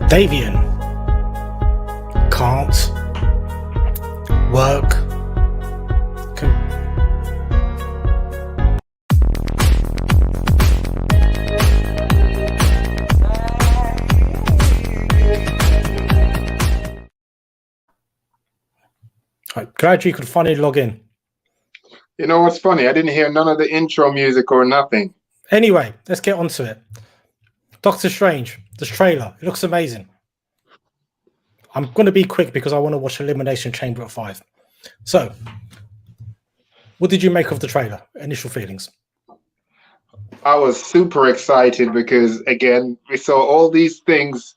Davian can't work. Glad you could finally log in. You know what's funny? I didn't hear none of the intro music or nothing. Anyway, let's get on to it. Doctor Strange, this trailer, it looks amazing. I'm going to be quick because I want to watch Elimination Chamber at 5. So, what did you make of the trailer? Initial feelings? I was super excited because, again, we saw all these things,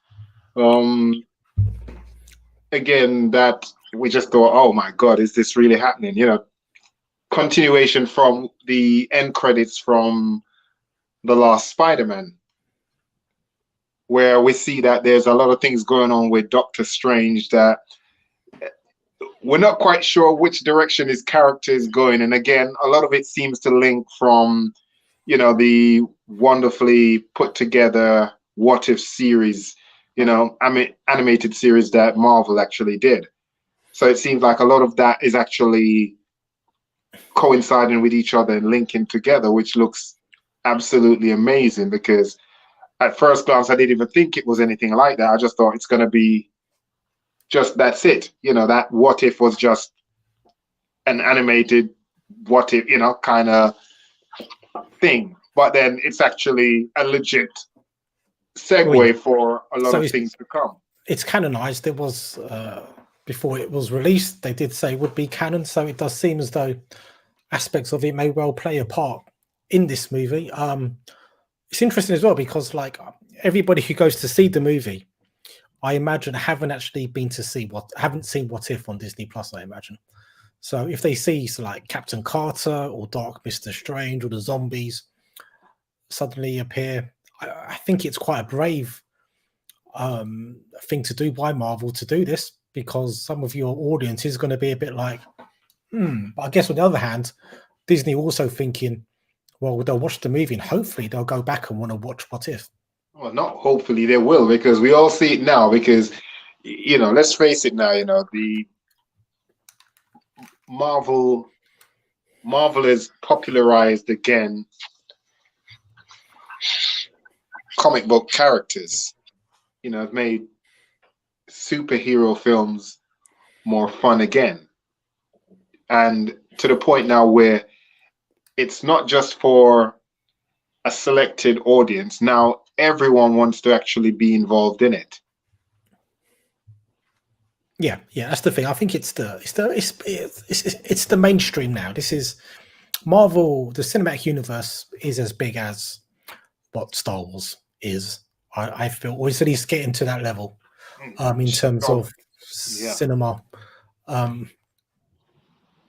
again, that we just thought, oh my God, is this really happening? You know, continuation from the end credits from the last Spider-Man, where we see that there's a lot of things going on with Doctor Strange that we're not quite sure which direction his character is going. And again, a lot of it seems to link from, you know, the wonderfully put together What If series, you know, animated series that Marvel actually did. So it seems like a lot of that is actually coinciding with each other and linking together, which looks absolutely amazing, because at first glance, I didn't even think it was anything like that. I just thought it's going to be just that's it. You know, that What If was just an animated What If, you know, kind of thing. But then it's actually a legit segue for a lot of things to come. It's canonized. It was, before it was released, they did say it would be canon. So it does seem as though aspects of it may well play a part in this movie. It's interesting as well because, like, everybody who goes to see the movie, I imagine, haven't seen What If on Disney Plus, I imagine. So if they see like Captain Carter or Dark Mr. Strange or the zombies suddenly appear, I think it's quite a brave thing to do by Marvel to do this, because some of your audience is going to be a bit like, But I guess on the other hand, Disney also thinking, well, they'll watch the movie and hopefully they'll go back and want to watch What If. Well, not hopefully, they will, because we all see it now. Because, you know, let's face it now, you know, the Marvel has popularized again comic book characters. You know, have made superhero films more fun again. And to the point now where it's not just for a selected audience. Now everyone wants to actually be involved in it. Yeah, that's the thing. I think it's the mainstream now. This is Marvel. The cinematic universe is as big as what Star Wars is. I feel, or is at least getting to that level in terms of cinema.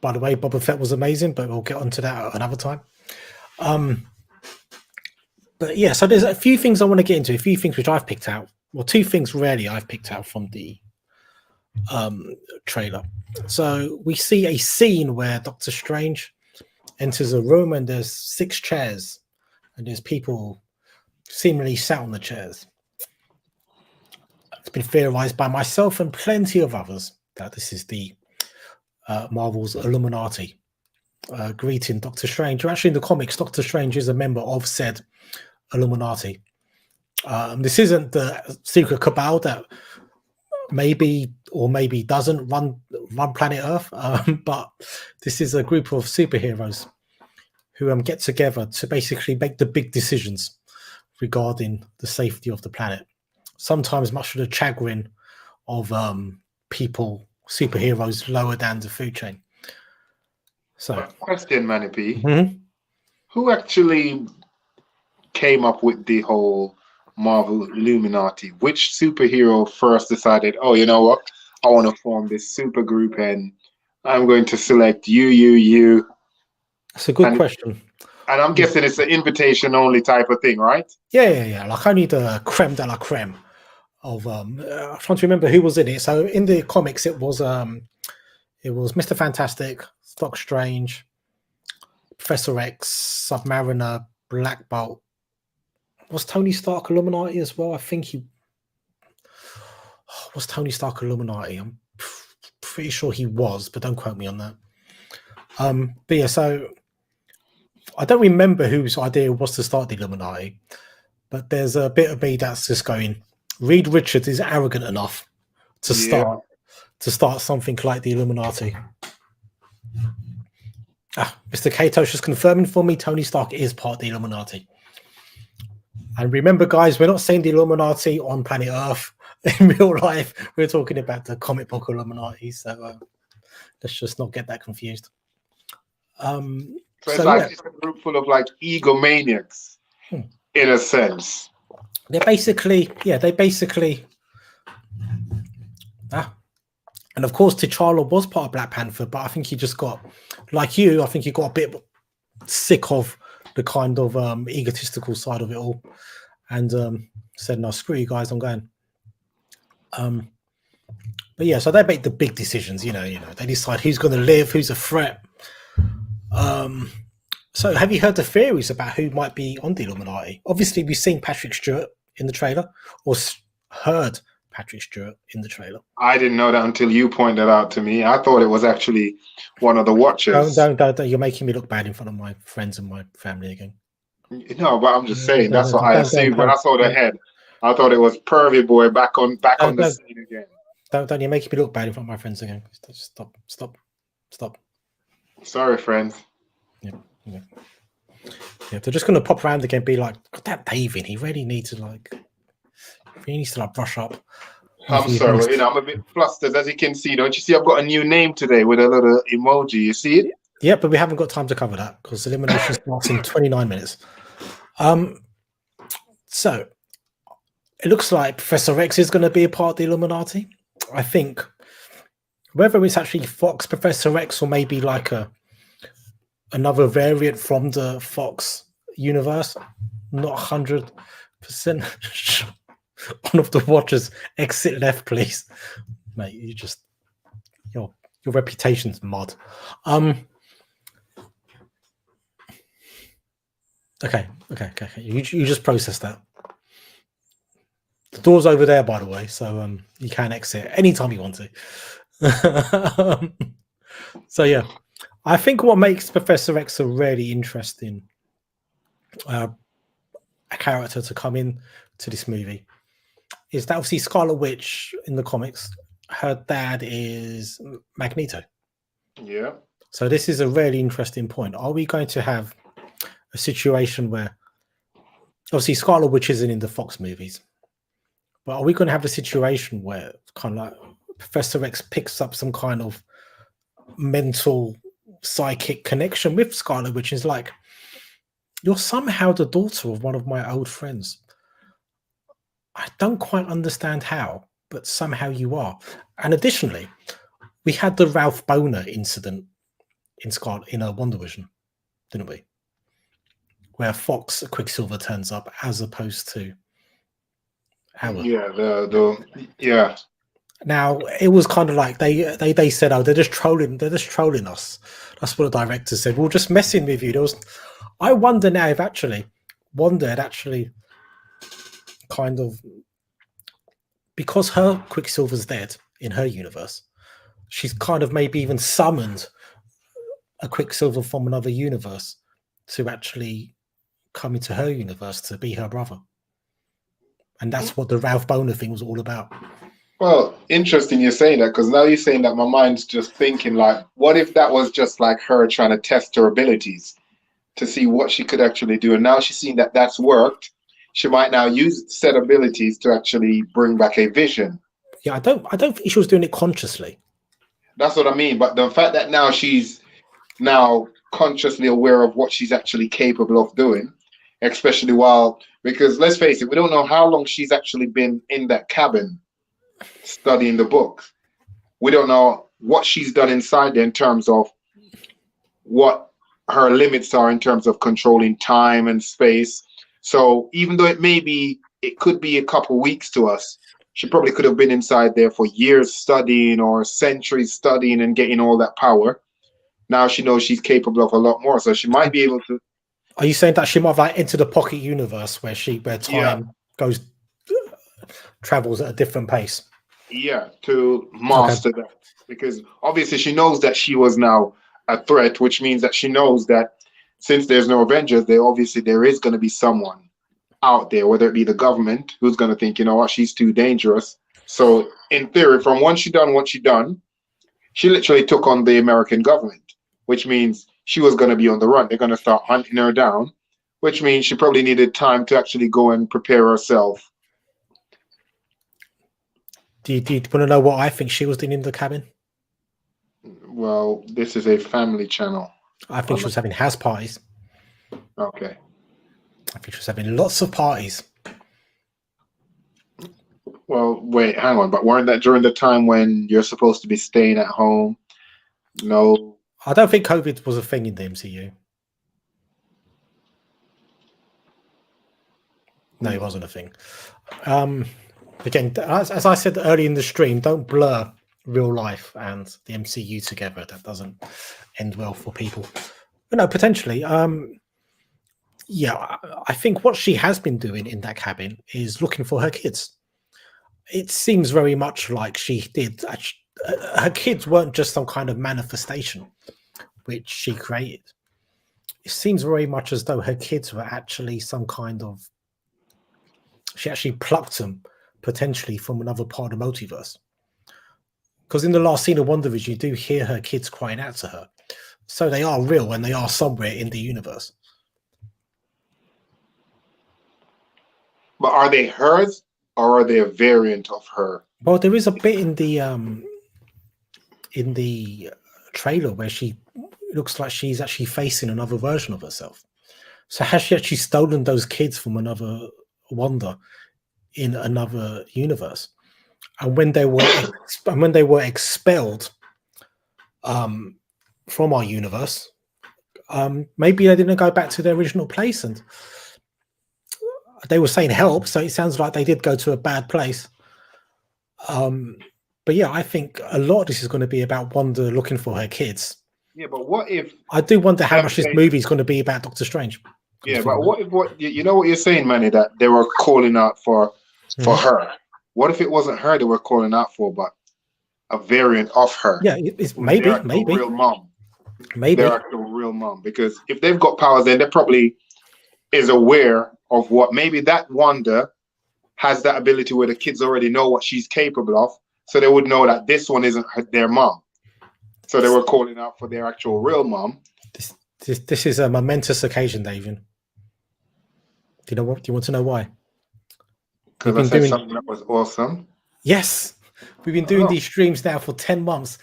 By the way, Boba Fett was amazing, but we'll get onto that another time. But yeah, so there's a few things I want to get into, a few things which I've picked out. Well, two things really I've picked out from the trailer. So we see a scene where Doctor Strange enters a room and there's 6 chairs and there's people seemingly sat on the chairs. It's been theorized by myself and plenty of others that this is the Marvel's Illuminati greeting Doctor Strange. Actually, in the comics, Doctor Strange is a member of said Illuminati. This isn't the secret cabal that maybe or maybe doesn't run planet Earth, but this is a group of superheroes who get together to basically make the big decisions regarding the safety of the planet, sometimes much to the chagrin of people, superheroes lower down the food chain. So, question, Manny P. Who actually came up with the whole Marvel Illuminati? Which superhero first decided, oh, you know what, I want to form this super group and I'm going to select you? That's a good question. And I'm guessing it's an invitation only type of thing, right? Yeah. Like only the creme de la creme of I'm trying to remember who was in it. So in the comics it was Mr. Fantastic, Doctor Strange, Professor X, Submariner, Black Bolt. Was Tony Stark Illuminati as well? I think he Was Tony Stark Illuminati? I'm pretty sure he was, but don't quote me on that. But yeah, so I don't remember whose idea was to start the Illuminati, but there's a bit of me that's just going, Reed Richards is arrogant enough to start something like the Illuminati. Mr. Kato's just confirming for me Tony Stark is part of the Illuminati. And remember, guys, we're not saying the Illuminati on planet Earth in real life. We're talking about the comic book Illuminati. So let's just not get that confused. So it's like it's a group full of like egomaniacs, in a sense. They're basically, and of course, T'Challa was part of Black Panther, but I think he just got, like you, I think he got a bit sick of the kind of egotistical side of it all, and said, "No, screw you guys, I'm going." But yeah, so they make the big decisions. You know, they decide who's going to live, who's a threat. So have you heard the theories about who might be on the Illuminati? Obviously, we've seen Patrick Stewart in the trailer, or heard Patrick Stewart in the trailer. I didn't know that until you pointed it out to me. I thought it was actually one of the Watchers. Don't. You're making me look bad in front of my friends and my family again. No, but I'm just saying that's what I assumed when I saw the head. I thought it was Pervy Boy back on the scene again. Don't. You're making me look bad in front of my friends again. Stop. Sorry, friends. Yeah, they're just going to pop around again, be like, "God, that David, he really needs to brush up." I'm sorry, I'm a bit flustered, as you can see. Don't you see? I've got a new name today with a little emoji. You see it? Yeah, but we haven't got time to cover that because elimination starts in 29 minutes. So it looks like Professor X is going to be a part of the Illuminati. I think whether it's actually Fox Professor X or maybe like another variant from the Fox universe, not 100%. One of the Watchers exit left, please, mate. Your reputation's mud. Okay. You just process that. The door's over there, by the way, so you can exit anytime you want to. So yeah, I think what makes Professor X a really interesting a character to come in to this movie is that obviously Scarlet Witch in the comics, her dad is Magneto. Yeah. So this is a really interesting point. Are we going to have a situation where obviously Scarlet Witch isn't in the Fox movies, but are we going to have a situation where kind of like Professor X picks up some kind of mental psychic connection with Scarlet Witch? Is like, you're somehow the daughter of one of my old friends. I don't quite understand how, but somehow you are. And additionally, we had the Ralph Boner incident in WandaVision, didn't we? Where Fox Quicksilver turns up as opposed to Howard. Yeah. Now it was kind of like they said, "Oh, they're just trolling us." That's what the director said. We're just messing with you. I wonder now if actually Wanda had actually kind of, because her Quicksilver's dead in her universe, she's kind of maybe even summoned a Quicksilver from another universe to actually come into her universe to be her brother. And that's what the Ralph Boner thing was all about. Well, interesting you're saying that, because now you're saying that, my mind's just thinking like, what if that was just like her trying to test her abilities to see what she could actually do, and now she's seen that that's worked. She might now use said abilities to actually bring back a vision. Yeah, I don't think she was doing it consciously. That's what I mean. But the fact that now she's now consciously aware of what she's actually capable of doing, especially because let's face it, we don't know how long she's actually been in that cabin studying the books. We don't know what she's done inside there in terms of what her limits are in terms of controlling time and space. So even though it could be a couple weeks to us, she probably could have been inside there for years studying, or centuries studying and getting all that power. Now she knows she's capable of a lot more, so she might be able to. Are you saying that she might have entered a pocket universe where time travels at a different pace? Yeah, to Okay. master that. Because obviously she knows that she was now a threat, which means that she knows that since there's no Avengers, there is going to be someone out there, whether it be the government, who's going to think, you know what, she's too dangerous. So in theory, from once she done what she done, she literally took on the American government, which means she was going to be on the run. They're going to start hunting her down, which means she probably needed time to actually go and prepare herself. Do you want to know what I think she was doing in the cabin? Well, this is a family channel. I think she was having house parties. Okay. I think she was having lots of parties. Well, wait, hang on. But weren't that during the time when you're supposed to be staying at home? No. I don't think COVID was a thing in the MCU. No, it wasn't a thing. Again, as I said earlier in the stream, don't blur real life and the MCU together. That doesn't end well for people. But no, potentially. Yeah, I think what she has been doing in that cabin is looking for her kids. It seems very much like she did. Her kids weren't just some kind of manifestation which she created. It seems very much as though her kids were actually some kind of. She actually plucked them potentially from another part of the multiverse. Because in the last scene of WandaVision, you do hear her kids crying out to her. So they are real and they are somewhere in the universe. But are they hers or are they a variant of her? Well, there is a bit in the trailer where she looks like she's actually facing another version of herself. So has she actually stolen those kids from another Wanda in another universe? And when they were expelled from our universe, maybe they didn't go back to their original place, and they were saying help, so it sounds like they did go to a bad place. But yeah, I think a lot of this is going to be about Wanda looking for her kids. Yeah, but what if? I do wonder how much this movie is going to be about Doctor Strange. Yeah, but what if you know what you're saying, Manny, that they were calling out for her? What if it wasn't her they were calling out for, but a variant of her? Yeah, it's maybe real mom. Maybe their actual real mom. Because if they've got powers, then they probably is aware of what maybe that Wanda has that ability where the kids already know what she's capable of, so they would know that this one isn't their mom. So they were calling out for their actual real mom. This is a momentous occasion, David. Do you know what? Do you want to know why? Because I said something that was awesome. Yes, we've been doing these streams now for 10 months,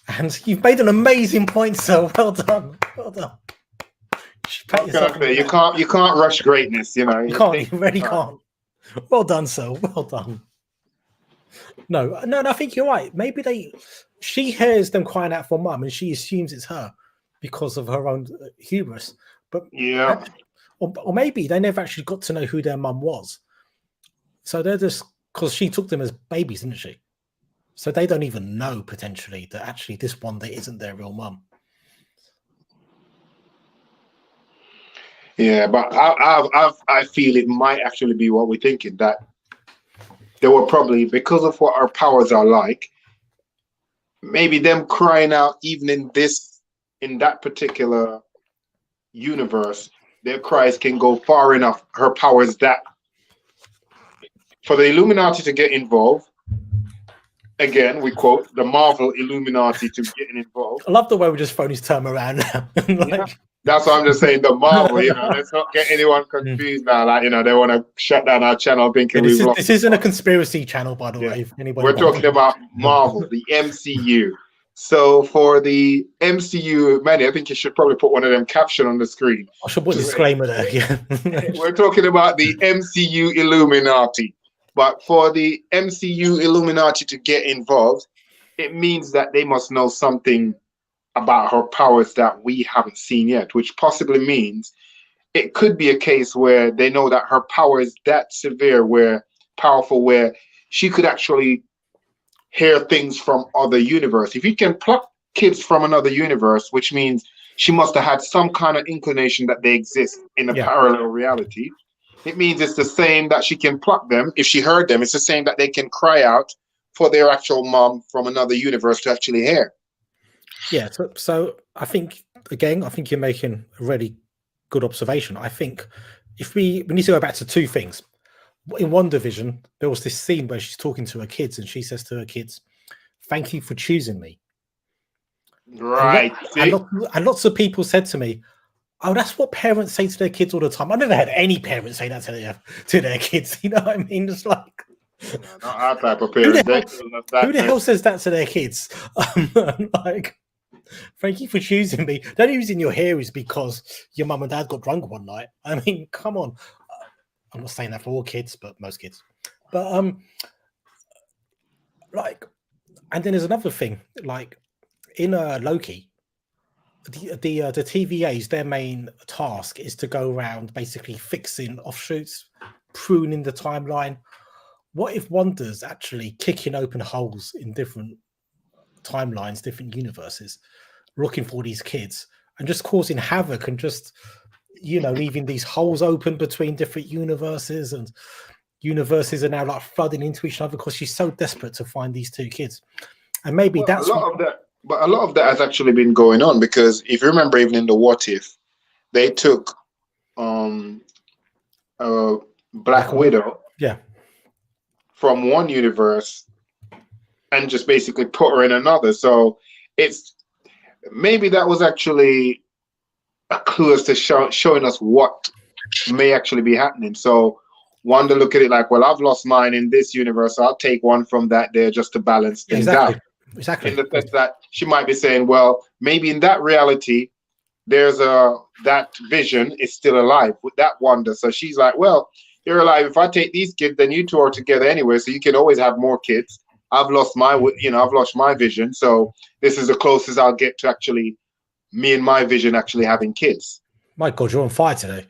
and you've made an amazing point, sir. Well done. Well done. What can I say? You can't rush greatness, you know. You can't. You really can't. Well done, sir. Well done. No, I think you're right. Maybe she hears them crying out for mum, and she assumes it's her because of her own hubris. But yeah, or maybe they never actually got to know who their mum was. So they're just because she took them as babies, didn't she? So they don't even know potentially that actually this one that isn't their real mum. Yeah, but I feel it might actually be what we're thinking, that they were probably, because of what our powers are like, maybe them crying out even in that particular universe, their cries can go far enough, her powers, that for the Illuminati to get involved, again, we quote the Marvel Illuminati to get involved. I love the way we just thrown his term around now. Yeah. That's what I'm just saying, the Marvel, let's not get anyone confused now. Like, they want to shut down our channel thinking this isn't a conspiracy channel, by the way. If anybody we're talking about Marvel, the MCU. So for the MCU, Manny, I think you should probably put one of them caption on the screen. I should put a disclaimer there, yeah. We're talking about the MCU Illuminati. But for the MCU Illuminati to get involved, it means that they must know something about her powers that we haven't seen yet, which possibly means it could be a case where they know that her power is that severe, powerful, where she could actually hear things from other universe. If you can pluck kids from another universe, which means she must have had some kind of inclination that they exist in a parallel reality. It means it's the same that she can pluck them. If she heard them, it's the same that they can cry out for their actual mom from another universe to actually hear. Yeah, so I think again, I think you're making a really good observation. I think if we need to go back to two things. In WandaVision, there was this scene where she's talking to her kids, and she says to her kids, "Thank you for choosing me." Right. And lots of people said to me, "Oh, that's what parents say to their kids all the time." I never had any parents say that to their kids. You know what I mean? It's like, not our type of parents. Who the hell says that to their kids? Like, thank you for choosing me. The only reason you're here is because your mum and dad got drunk one night. I mean, come on. I'm not saying that for all kids, but most kids. But like, and then there's another thing. Like in Loki, the TVAs, their main task is to go around basically fixing offshoots, pruning the timeline. What if Wanda's actually kicking open holes in different timelines, different universes, looking for these kids and just causing havoc and just, leaving these holes open between different universes, and universes are now like flooding into each other because she's so desperate to find these two kids. And maybe that's a lot of that has actually been going on, because if you remember, even in the What If, they took Black Widow, yeah, from one universe and just basically put her in another. So it's maybe that was actually a clue as to showing us what may actually be happening. So Wanda look at it like, well, I've lost mine in this universe, so I'll take one from that there just to balance things out. Exactly. In the sense that she might be saying, well, maybe in that reality, there's that Vision is still alive with that Wanda. So she's like, well, you're alive. If I take these kids, then you two are together anyway, so you can always have more kids. I've lost my Vision, so this is the closest I'll get to actually me and my Vision actually having kids. My God, you're on fire today.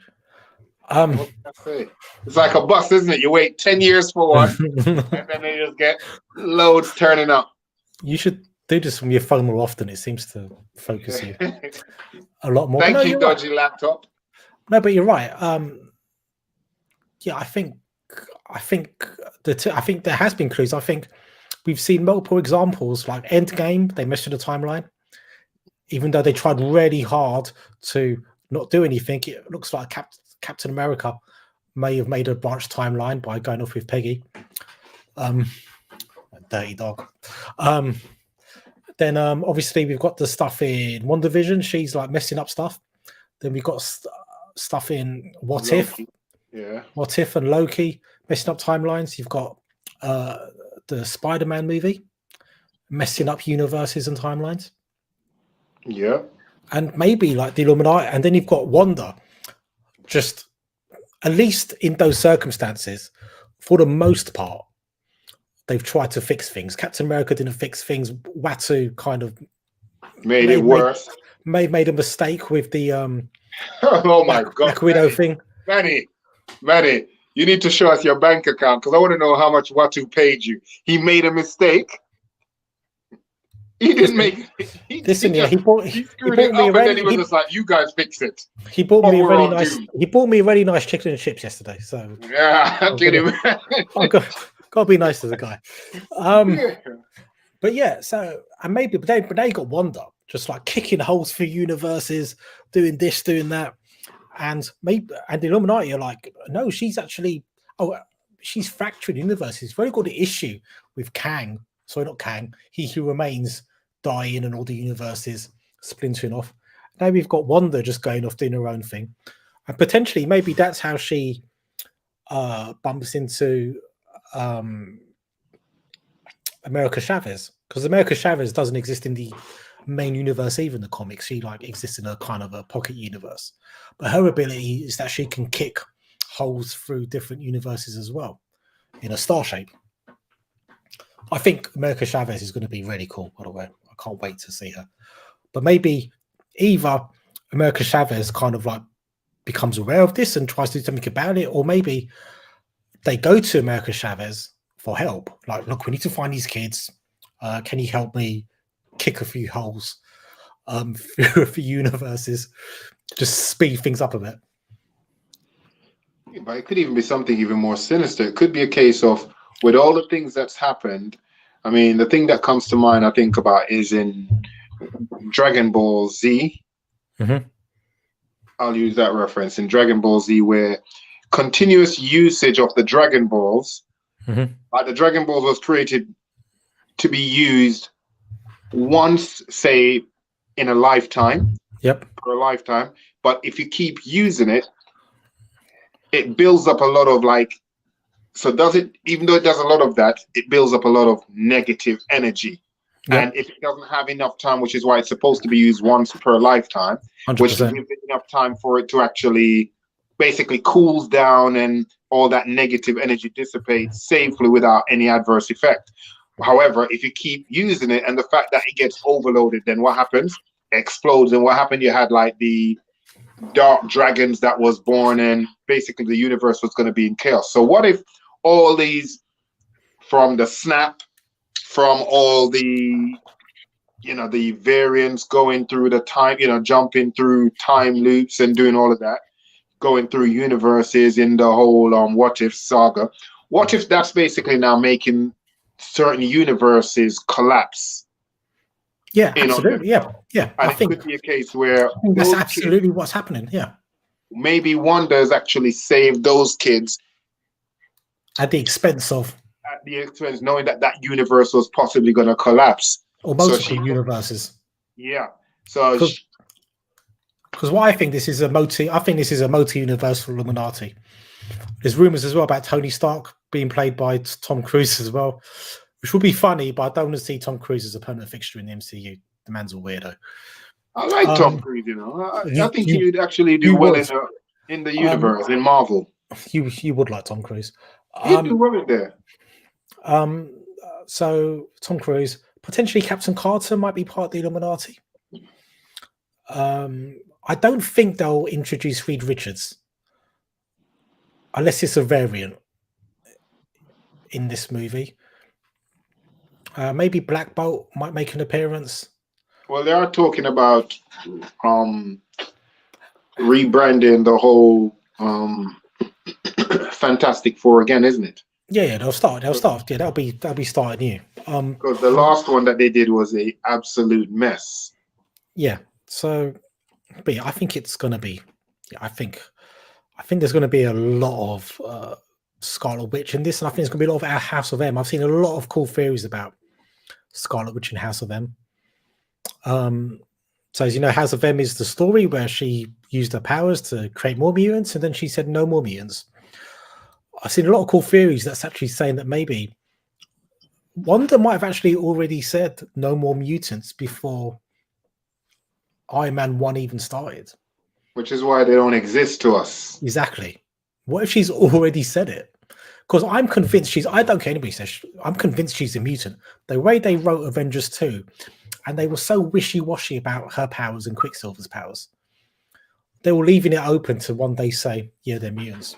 What can I say? It's like a bus, isn't it? You wait 10 years for one, and then they just get loads turning up. You should do this from your phone more often. It seems to focus you a lot more. Thank you, dodgy laptop. No, but you're right. Yeah, I think there has been clues. I think we've seen multiple examples, like Endgame. They messed with the timeline, even though they tried really hard to not do anything. It looks like Captain America may have made a branch timeline by going off with Peggy. Dirty dog. Then obviously we've got the stuff in WandaVision. She's like messing up stuff. Then we've got stuff in What If. Yeah. What If and Loki messing up timelines. You've got the Spider-Man movie messing up universes and timelines. Yeah. And maybe like the Illuminati. And then you've got Wanda. Just, at least in those circumstances, for the most part, they've tried to fix things. Captain America didn't fix things. Watu kind of made it worse. Made a mistake with the oh my God, Black Widow thing. Manny, you need to show us your bank account, because I want to know how much Watu paid you. He made a mistake. He didn't make it. He screwed it up, and then he was just like, "You guys fix it." He bought me a really nice. He bought me a really nice chicken and chips yesterday. So yeah, gotta be nice to the guy. But yeah, so and maybe but they got Wanda just like kicking holes through universes, doing this, doing that, and the Illuminati are like, no, she's actually she's fracturing universes. She's very got an issue with Kang. Sorry, not Kang. He Who Remains dying and all the universes splintering off. Now we've got Wanda just going off doing her own thing, and potentially maybe that's how she bumps into America Chavez, because America Chavez doesn't exist in the main universe either in the comics. She like exists in a kind of a pocket universe, but her ability is that she can kick holes through different universes as well in a star shape. I think America Chavez is going to be really cool, by the way. I can't wait to see her. But maybe either America Chavez kind of like becomes aware of this and tries to do something about it, or maybe they go to America Chavez for help. Like, look, we need to find these kids. Can you help me kick a few holes through a few universes? Just speed things up a bit. But it could even be something even more sinister. It could be a case of, with all the things that's happened, I mean, the thing that comes to mind, I think about, is in Dragon Ball Z. Mm-hmm. I'll use that reference in Dragon Ball Z, where continuous usage of the Dragon Balls, Mm-hmm. like the Dragon Balls was created to be used once, say, in a lifetime, Yep. for a lifetime. But if you keep using it, it builds up a lot of like, so does it, even though it does a lot of that, it builds up a lot of negative energy. Yep. And if it doesn't have enough time, which is why it's supposed to be used once per lifetime, 100%. which gives it enough time for it to actually basically cools down and all that negative energy dissipates safely without any adverse effect. However, if you keep using it and the fact that it gets overloaded, then what happens? It explodes. And what happened? You had like the dark dragons that was born, and basically the universe was going to be in chaos. So what if all these, from the snap, from all the, the variants going through the time, jumping through time loops and doing all of that, going through universes in the whole what if saga. What if that's basically now making certain universes collapse? Yeah, absolutely. Yeah. And I it think could be a case where that's absolutely what's happening. Yeah. Maybe Wanda has actually saved those kids at the expense of, knowing that that universe was possibly going to collapse, or multiple universes. Yeah. So because what I think this is a multi-universal Illuminati. There's rumors as well about Tony Stark being played by Tom Cruise as well, which would be funny, but I don't want to see Tom Cruise as a permanent fixture in the MCU. The man's a weirdo. I like Tom Cruise, I think he'd actually do well in the universe, in Marvel. You would like Tom Cruise. He'd do well in there. So Tom Cruise, potentially Captain Carter might be part of the Illuminati. I don't think they'll introduce Reed Richards unless it's a variant in this movie. Maybe Black Bolt might make an appearance. Well, they are talking about rebranding the whole Fantastic Four again, isn't it? Yeah, they'll start. Yeah, that'll be starting new. Because the last one that they did was a absolute mess. Yeah. So, but yeah, I think it's gonna be. Yeah, I think there's gonna be a lot of Scarlet Witch in this, and I think there's gonna be a lot of House of M. I've seen a lot of cool theories about Scarlet Witch and House of M. So as you know, House of M is the story where she used her powers to create more mutants, and then she said no more mutants. I've seen a lot of cool theories that's actually saying that maybe Wanda might have actually already said no more mutants before Iron Man 1 even started. Which is why they don't exist to us. Exactly. What if she's already said it? Because I'm convinced I don't care anybody says, I'm convinced she's a mutant. The way they wrote Avengers 2, and they were so wishy-washy about her powers and Quicksilver's powers, they were leaving it open to one day say, yeah, they're mutants.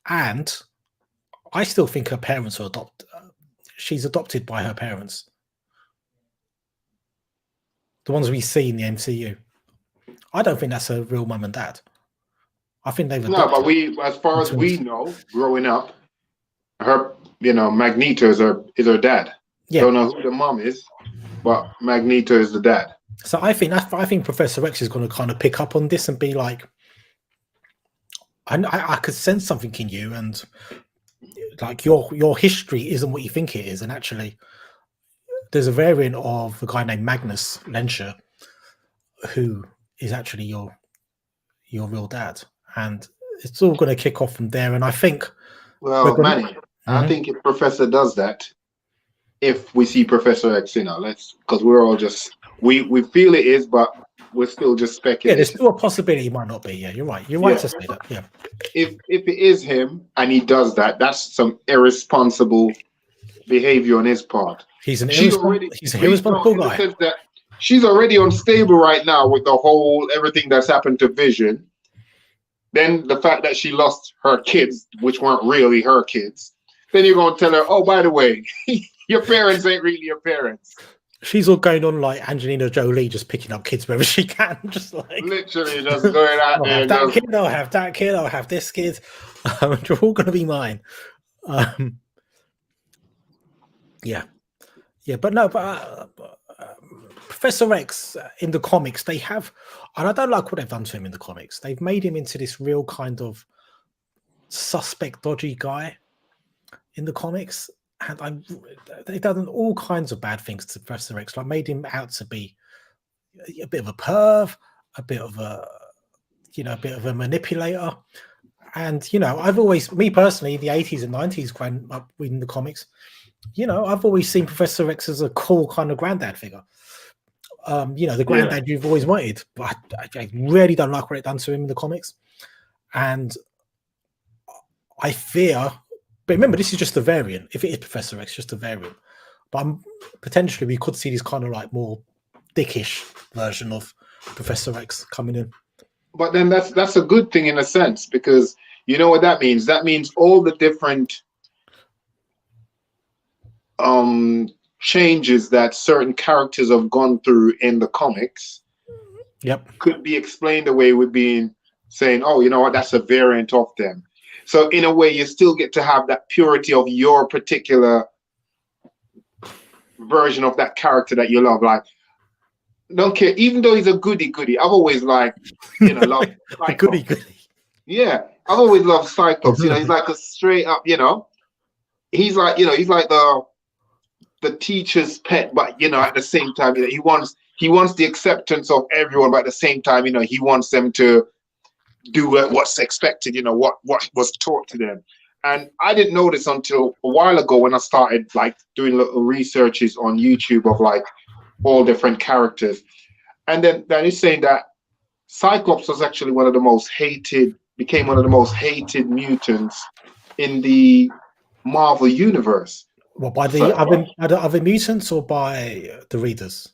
And I still think her parents are she's adopted by her parents. The ones we see in the MCU. I don't think that's a real mum and dad. I think they've adopted. No, but as far as we know, growing up, her, Magneto is her dad. Yeah. Don't know who the mom is, but Magneto is the dad. So I think Professor X is going to kind of pick up on this and be like, I could sense something in you, and like your history isn't what you think it is, and actually, there's a variant of a guy named Magnus Lensher, who is actually your real dad, and it's all going to kick off from there. And I think, Manny, I think if Professor does that, if we see Professor X, because we're all just we feel it is, but we're still just speculating. Yeah, there's still a possibility it might not be. Yeah, you're right. You're right to say that. Yeah. If it is him and he does that, that's some irresponsible behavior on his part. He's an irresponsible guy. That she's already unstable right now with the whole everything that's happened to Vision. Then the fact that she lost her kids, which weren't really her kids. Then you're going to tell her, oh, by the way, your parents ain't really your parents. She's all going on like Angelina Jolie, just picking up kids wherever she can, just like literally just going out there. That kid, I'll have that kid. I'll have this kid. They're all going to be mine. Yeah. Yeah, but no, Professor X in the comics, they have, and I don't like what they've done to him in the comics. They've made him into this real kind of suspect, dodgy guy in the comics, and they've done all kinds of bad things to Professor X, like made him out to be a bit of a perv, a bit of a, a bit of a manipulator. And I've always, me personally, the 80s and 90s, growing up reading the comics, I've always seen Professor X as a cool kind of granddad figure. The granddad you've always wanted. But I really don't like what it done to him in the comics. And I fear, but remember, this is just a variant. If it is Professor X, just a variant. But potentially we could see this kind of like more dickish version of Professor X coming in. But then that's a good thing in a sense, because you know what that means? That means all the different changes that certain characters have gone through in the comics could be explained away with being saying, oh, you know what, that's a variant of them. So in a way, you still get to have that purity of your particular version of that character that you love. Like, don't care, even though he's a goody. I've always liked, love goody. Yeah, I've always loved Cyclops. He's like a straight up, he's like, he's like the teacher's pet, but at the same time, he wants the acceptance of everyone, but at the same time, he wants them to do what's expected, what was taught to them. And I didn't know this until a while ago when I started like doing little researches on YouTube of like all different characters. And then he's saying that Cyclops was actually became one of the most hated mutants in the Marvel universe. Well, by the other mutants or by the readers?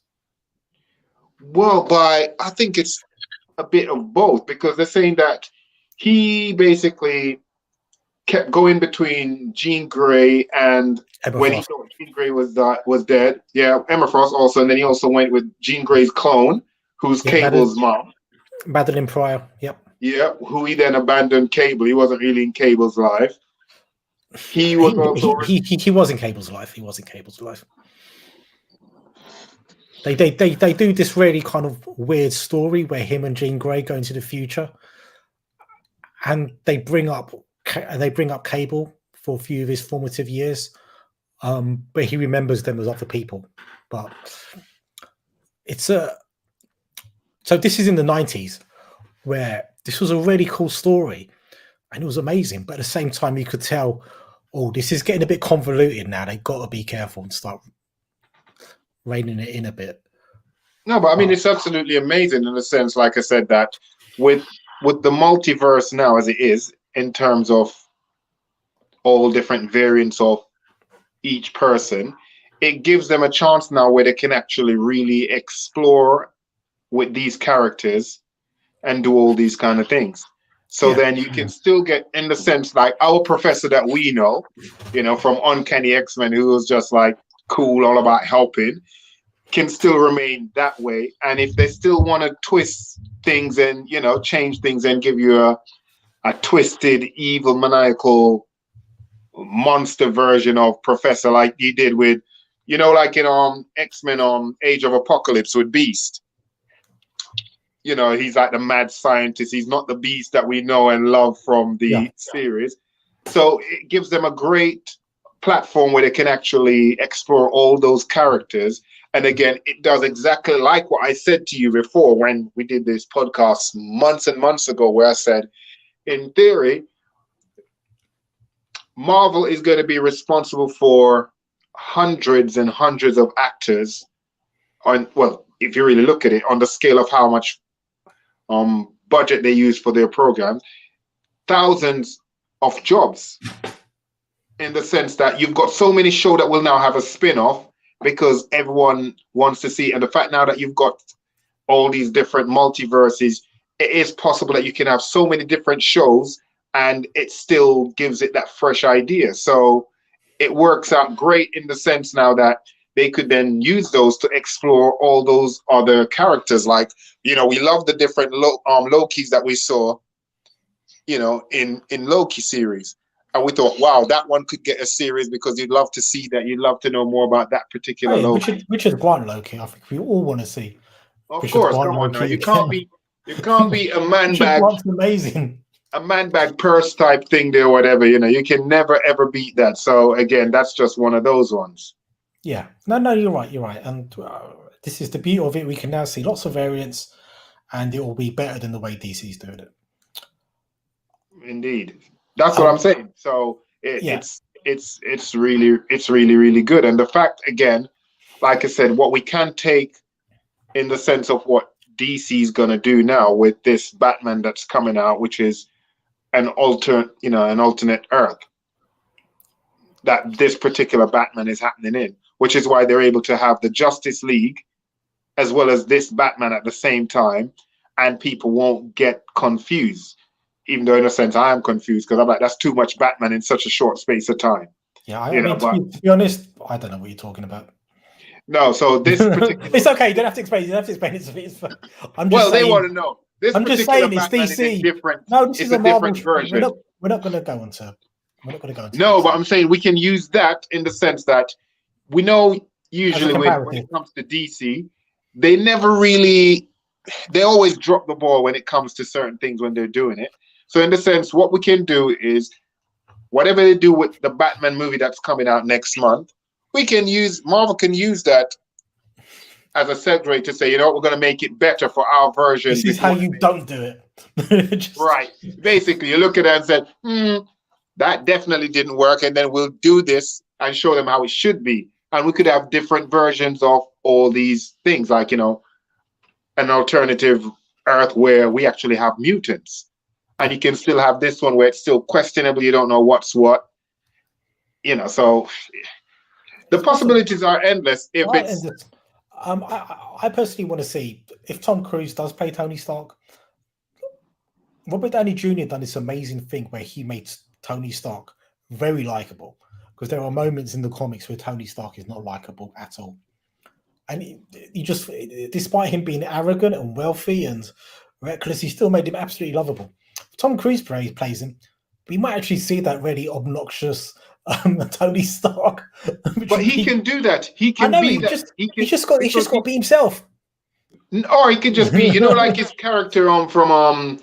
Well, I think it's a bit of both, because they're saying that he basically kept going between Jean Grey and Emma when Frost. he thought Jean Grey was dead. Yeah, Emma Frost also, and then he also went with Jean Grey's clone, who's Cable's mom. Madeline Pryor. Yep. Yeah, who he then abandoned Cable. He wasn't really in Cable's life. He was also he was in Cable's life. He was in Cable's life. They do this really kind of weird story where him and Jean Grey go into the future, and they bring up Cable for a few of his formative years, but he remembers them as other people. But so this is in the 90s, where this was a really cool story, and it was amazing. But at the same time, you could tell, oh, this is getting a bit convoluted now. They've got to be careful and start reining it in a bit. No, but I mean, it's absolutely amazing in a sense, like I said, that with the multiverse now as it is, in terms of all different variants of each person, it gives them a chance now where they can actually really explore with these characters and do all these kind of things. So then you can still get, in the sense, like our professor that we know, from Uncanny X-Men, who was just like cool, all about helping, can still remain that way. And if they still want to twist things and, change things and give you a twisted, evil, maniacal monster version of Professor, like he did with, like in X-Men Age of Apocalypse with Beast. He's like the mad scientist. He's not the Beast that we know and love from the series. So it gives them a great platform where they can actually explore all those characters. And again, it does exactly like what I said to you before when we did this podcast months and months ago, where I said, in theory, Marvel is going to be responsible for hundreds and hundreds of actors if you really look at it on the scale of how much budget they use for their programs, thousands of jobs, in the sense that you've got so many shows that will now have a spin-off because everyone wants to see. And the fact now that you've got all these different multiverses, it is possible that you can have so many different shows and it still gives it that fresh idea. So it works out great in the sense now that they could then use those to explore all those other characters. Like, we love the different Lokis that we saw, in Loki series. And we thought, wow, that one could get a series because you'd love to see that. You'd love to know more about that particular Hey, Loki. Richard Grant Loki. I think we all want to see Of Richard course, Grant come on now. Loki You can't again. be a man Richard bag, Grant's amazing. a man bag purse type thing there, whatever. You can never ever beat that. So again, that's just one of those ones. Yeah, no, you're right. You're right, and this is the beauty of it. We can now see lots of variants, and it will be better than the way DC's doing it. Indeed, that's what I'm saying. So Yeah, it's really good. And the fact again, like I said, what we can take in the sense of what DC's gonna do now with this Batman that's coming out, which is an alternate Earth that this particular Batman is happening in, which is why they're able to have the Justice League as well as this Batman at the same time, and people won't get confused. Even though in a sense I am confused because I'm like, that's too much Batman in such a short space of time. Yeah, I mean, to be honest, I don't know what you're talking about. No, so this particular... It's okay. You don't have to explain. You don't have to explain it to me. I'm just well, saying, they want to know. This I'm just saying it's Batman DC. is different. No, this is a Marvel version. We're not going to go into. We're not going to go into. No, but I'm saying we can use that in the sense that we know usually when it comes to DC, they never really. They always drop the ball when it comes to certain things when they're doing it. So in the sense, what we can do is whatever they do with the Batman movie that's coming out next month, Marvel can use that as a segue to say, we're going to make it better for our version. This is how you don't do it. Right. Basically, you look at it and say, that definitely didn't work. And then we'll do this and show them how it should be. And we could have different versions of all these things, like, an alternative Earth where we actually have mutants. And you can still have this one where it's still questionable. You don't know what's what. So the possibilities are endless. I personally want to see if Tom Cruise does play Tony Stark. Robert Downey Jr. done this amazing thing where he made Tony Stark very likable, because there are moments in the comics where Tony Stark is not likable at all. And he just, despite him being arrogant and wealthy and reckless, he still made him absolutely lovable. Tom Cruise plays him. We might actually see that really obnoxious Tony Stark. But he can do that. He can be that. He's just got to be himself. Or he can just be, like his character from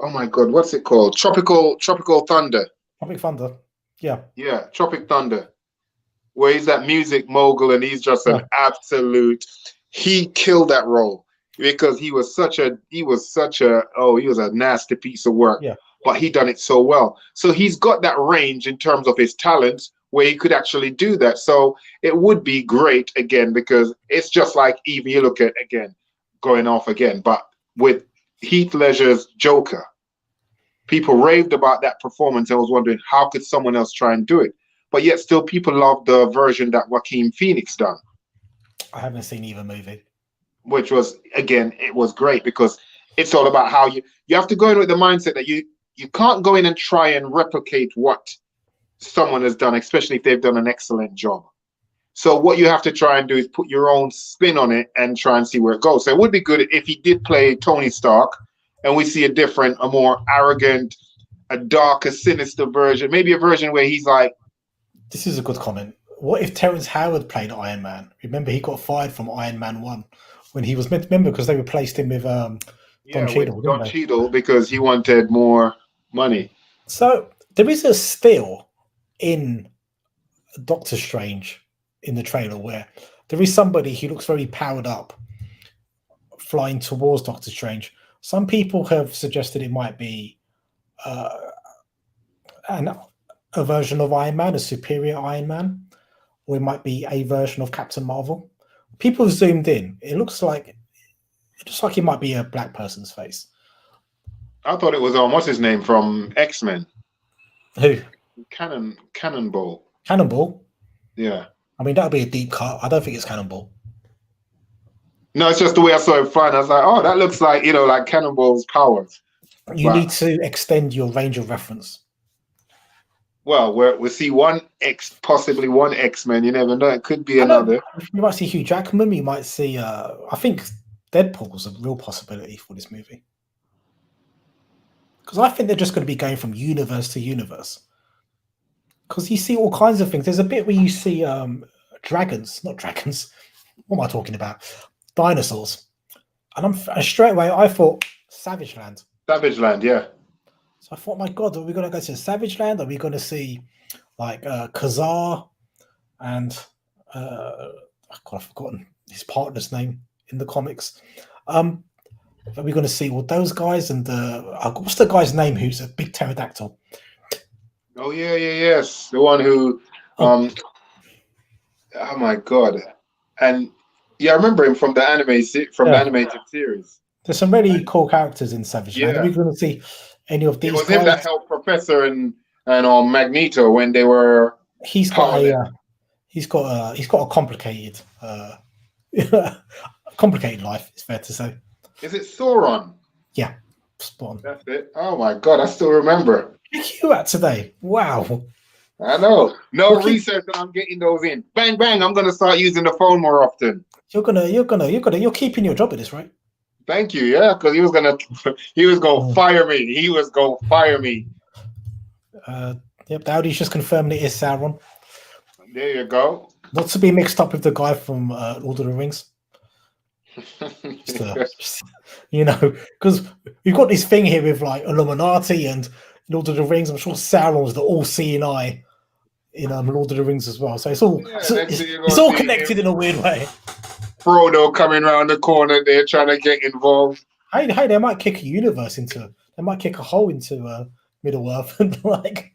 oh my God, what's it called? Tropical Thunder. Tropic Thunder. Yeah. Yeah, Tropic Thunder. Where he's that music mogul and he's just an absolute. He killed that role because he was such a nasty piece of work. Yeah. But he done it so well. So he's got that range in terms of his talents where he could actually do that. So it would be great again, because it's just like, even you look at again, going off again, but with Heath Ledger's Joker, people raved about that performance. I was wondering, how could someone else try and do it? But yet still people love the version that Joaquin Phoenix done. I haven't seen either movie. Which was, again, it was great because it's all about how you have to go in with the mindset that you can't go in and try and replicate what someone has done, especially if they've done an excellent job. So what you have to try and do is put your own spin on it and try and see where it goes. So it would be good if he did play Tony Stark and we see a more arrogant, a darker, sinister version, maybe a version where he's like... This is a good comment. What if Terrence Howard played Iron Man? Remember, he got fired from Iron Man 1 when he was meant to, remember, because they replaced him with Don Cheadle. Don Cheadle, because he wanted more money. So there is a still in Doctor Strange in the trailer where there is somebody who looks very powered up flying towards Doctor Strange. Some people have suggested it might be a version of Iron Man, a superior Iron Man, or it might be a version of Captain Marvel. People have zoomed in. It looks like it might be a black person's face. I thought it was what's his name from X-Men? Who? Cannonball. Cannonball? Yeah. I mean, that would be a deep cut. I don't think it's Cannonball. No, it's just the way I saw it flying. I was like, oh, that looks like, like Cannonball's powers. You need to extend your range of reference. Well, we'll see possibly one X-Men. You never know. It could be another. You might see Hugh Jackman. You might see, I think Deadpool's a real possibility for this movie. Because I think they're just going to be going from universe to universe. because you see all kinds of things. There's a bit where you see dragons, not dragons. What am I talking about? Dinosaurs. And straight away I thought Savage Land. Savage Land, yeah. So I thought, my God, are we going to go to Savage Land? Are we going to see like Khazar and I've forgotten his partner's name in the comics. Are we going to see all those guys? And what's the guy's name who's a big pterodactyl? Oh yes, the one who, oh my God, and yeah, I remember him from the the animated series. There's some really cool characters in Savage Land. Are we going to see any of these? It was him that helped Professor and Magneto when they were. He's got a complicated complicated life. It's fair to say. Is it Sauron? Yeah, spot on. That's it. Oh my God, I still remember. Look you at today. Wow. I know. No research, and I'm getting those in. Bang bang. I'm gonna start using the phone more often. You're keeping your job at this, right? Thank you. Yeah, because he was gonna fire me. He was gonna fire me. Yep, Dowdy's just confirmed it is Sauron. There you go. Not to be mixed up with the guy from Lord of the Rings. Because we've got this thing here with like Illuminati and Lord of the Rings. I'm sure Sauron's the all-seeing eye in Lord of the Rings as well. So it's all connected in a weird way. Frodo coming around the corner there trying to get involved. Hey, they might kick a hole into Middle Earth and like.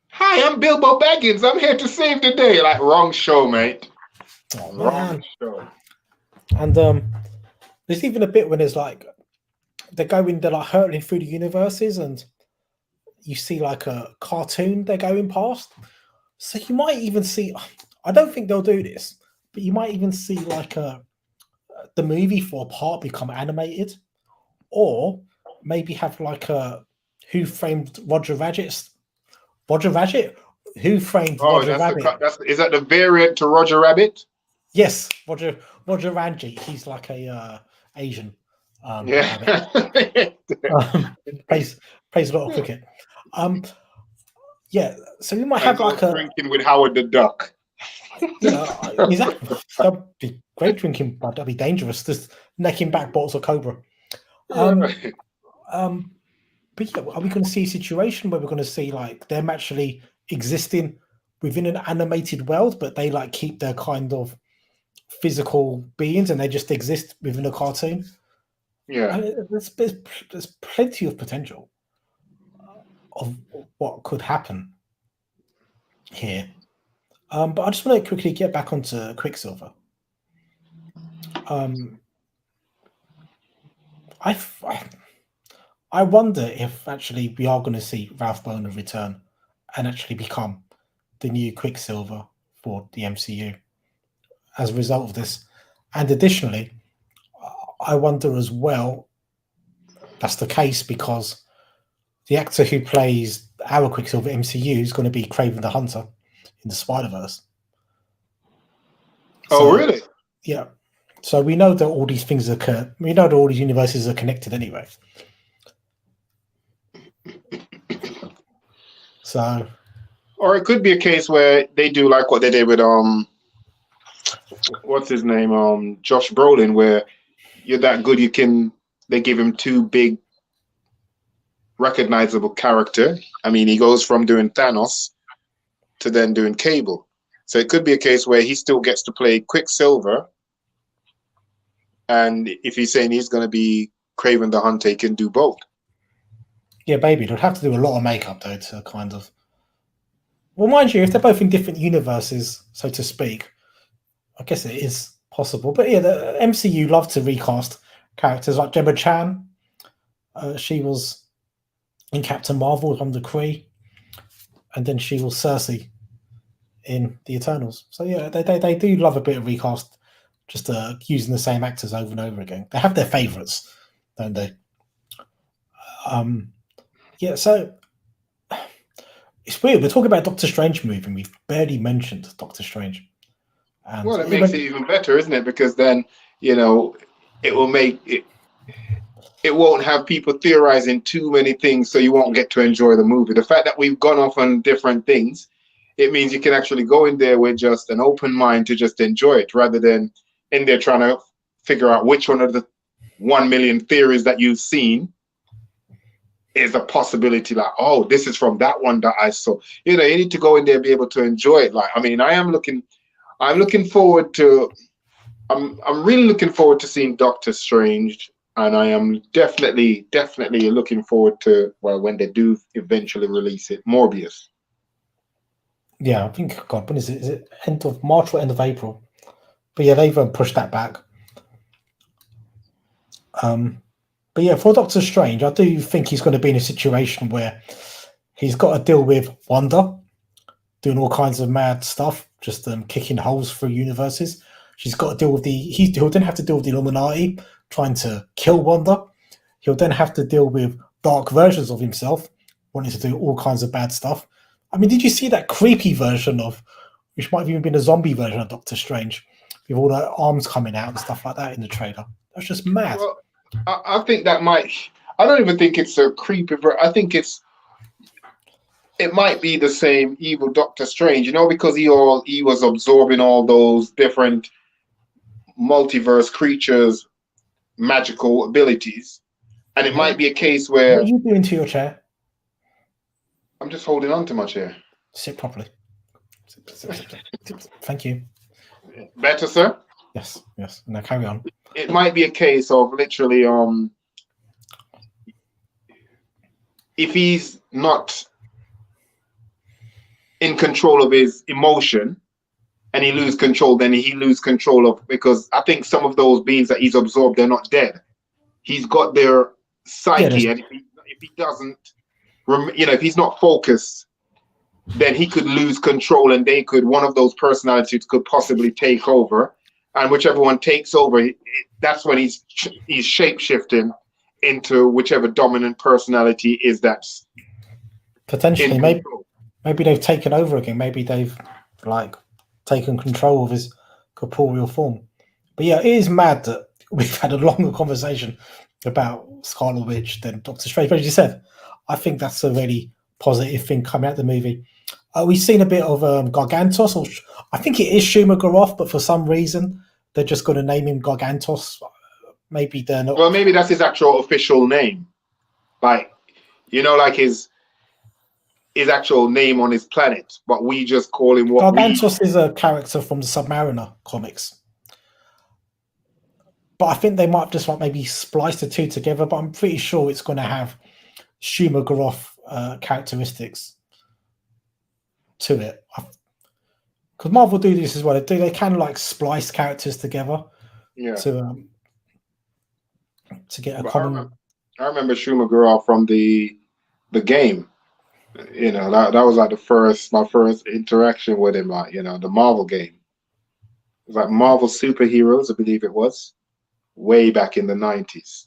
Hi, I'm Bilbo Baggins. I'm here to save the day. Like, wrong show, mate. Oh, wrong show. And there's even a bit when there's like they're like hurtling through the universes, and you see like a cartoon they're going past. So you might even see. I don't think they'll do this, but you might even see like the movie for a part become animated, or maybe have like a Who Framed Roger Rabbit? Roger Rabbit? Who Framed Roger Rabbit? Is that the variant to Roger Rabbit? Yes, Roger Rabbit. He's like a Asian. Plays a lot of cricket. Yeah, so we might have like a drinking with Howard the Duck. Exactly. That'd be great drinking, but that'd be dangerous. Just necking back bottles of Cobra. But yeah, are we going to see a situation where we're going to see like them actually existing within an animated world, but they like keep their kind of physical beings and they just exist within a cartoon? Yeah, there's plenty of potential of what could happen here. But I just want to quickly get back onto Quicksilver. I wonder if actually we are going to see Ralph Boner return and actually become the new Quicksilver for the MCU as a result of this. And additionally, I wonder as well that's the case because the actor who plays our Quicksilver MCU is going to be Kraven the Hunter in the Spider-Verse. Oh, really? Yeah. So we know that all these things we know that all these universes are connected anyway. So, or it could be a case where they do like what they did with what's his name, Josh Brolin, where you're that good they give him two big recognizable character. I mean, he goes from doing Thanos to then doing Cable. So it could be a case where he still gets to play Quicksilver, and if he's saying he's going to be Kraven the Hunter, he can do both. Yeah, baby, they'd have to do a lot of makeup though to kind of. Well, mind you, if they're both in different universes, so to speak, I guess it is possible. But yeah, the MCU love to recast characters like Gemma Chan. She was in Captain Marvel under Kree, and then she was Cersei in the Eternals. So yeah, they do love a bit of recast, just using the same actors over and over again. They have their favourites, don't they? Yeah, so it's weird. We're talking about Doctor Strange movie, and we've barely mentioned Doctor Strange. And well, it makes it even better, isn't it? Because then, it will make it. it won't have people theorizing too many things, so you won't get to enjoy the movie. The fact that we've gone off on different things, it means you can actually go in there with just an open mind to just enjoy it, rather than in there trying to figure out which one of the 1 million theories that you've seen is a possibility. Like, oh, this is from that one that I saw. You need to go in there and be able to enjoy it. Like, I mean, I'm looking forward to, I'm really looking forward to seeing Doctor Strange. And I am definitely looking forward to, well, when they do eventually release it, Morbius. Yeah, I think, God, when is it? Is it end of March or end of April? But yeah, they've pushed that back. But yeah, for Doctor Strange, I do think he's going to be in a situation where he's got to deal with Wanda doing all kinds of mad stuff, just kicking holes through universes. She's got to deal with he'll then have to deal with the Illuminati trying to kill Wanda. He'll then have to deal with dark versions of himself wanting to do all kinds of bad stuff. I mean, did you see that creepy version which might have even been a zombie version of Doctor Strange, with all the arms coming out and stuff like that in the trailer? That's just mad. Well, I think that I don't even think it's a creepy I think it might be the same evil Doctor Strange, because he was absorbing all those different multiverse creatures' magical abilities. And it might be a case where... What are you doing to your chair? I'm just holding on to my chair. Sit properly. Thank you. Better, sir? Yes. Now carry on. It might be a case of literally, if he's not in control of his emotion and he lose control, then he lose control of, because I think some of those beings that he's absorbed, they're not dead. He's got their psyche, and if he doesn't, if he's not focused, then he could lose control, and one of those personalities could possibly take over, and whichever one takes over, that's when he's shape-shifting into whichever dominant personality is that's potentially. Maybe they've taken over again. Maybe they've taken control of his corporeal form. But yeah, it is mad that we've had a longer conversation about Scarlet Witch than Doctor Strange. But as you said, I think that's a really positive thing coming out of the movie. We've seen a bit of Gargantos, or I think it is Schumacher, but for some reason they're just going to name him Gargantos. Maybe they're not. Well, maybe that's his actual official name, like his actual name on his planet. But we just call him what. Gargantos is a character from the Submariner comics, but I think they might have just maybe spliced the two together. But I'm pretty sure it's going to have Schumacher characteristics to it, because Marvel do this as well. They kind of splice characters together, to get a common. I remember Schumacher from the game. That was my first interaction with him. The Marvel game. It was like Marvel Superheroes, I believe it was, way back in the 90s.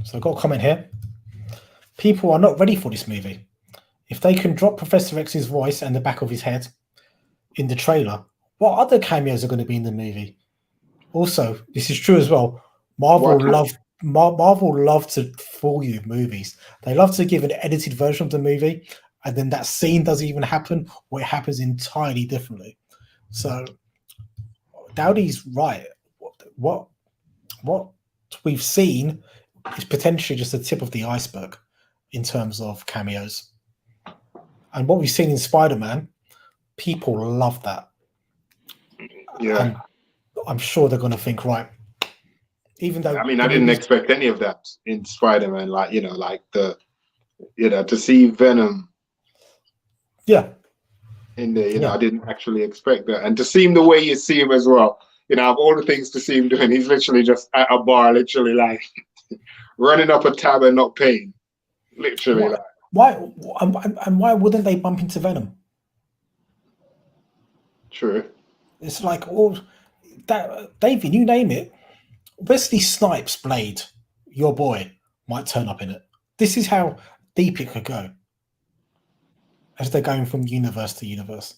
So I've got a comment here. People are not ready for this movie. If they can drop Professor X's voice and the back of his head in the trailer, what other cameos are going to be in the movie? Also, this is true as well. Marvel love to fool you movies. They love to give an edited version of the movie, and then that scene doesn't even happen, or it happens entirely differently. So Dowdy's right. What we've seen is potentially just the tip of the iceberg in terms of cameos. And what we've seen in Spider-Man, people love that. Yeah. And I'm sure they're going to think, right, even though... I didn't expect any of that in Spider-Man, to see Venom. Yeah. In there, I didn't actually expect that. And to see him the way you see him as well, of all the things to see him doing, he's literally just at a bar, literally running up a tab and not paying. Literally. Why wouldn't they bump into Venom? True. It's that David, you name it. Wesley Snipes' Blade, your boy, might turn up in it. This is how deep it could go as they're going from universe to universe.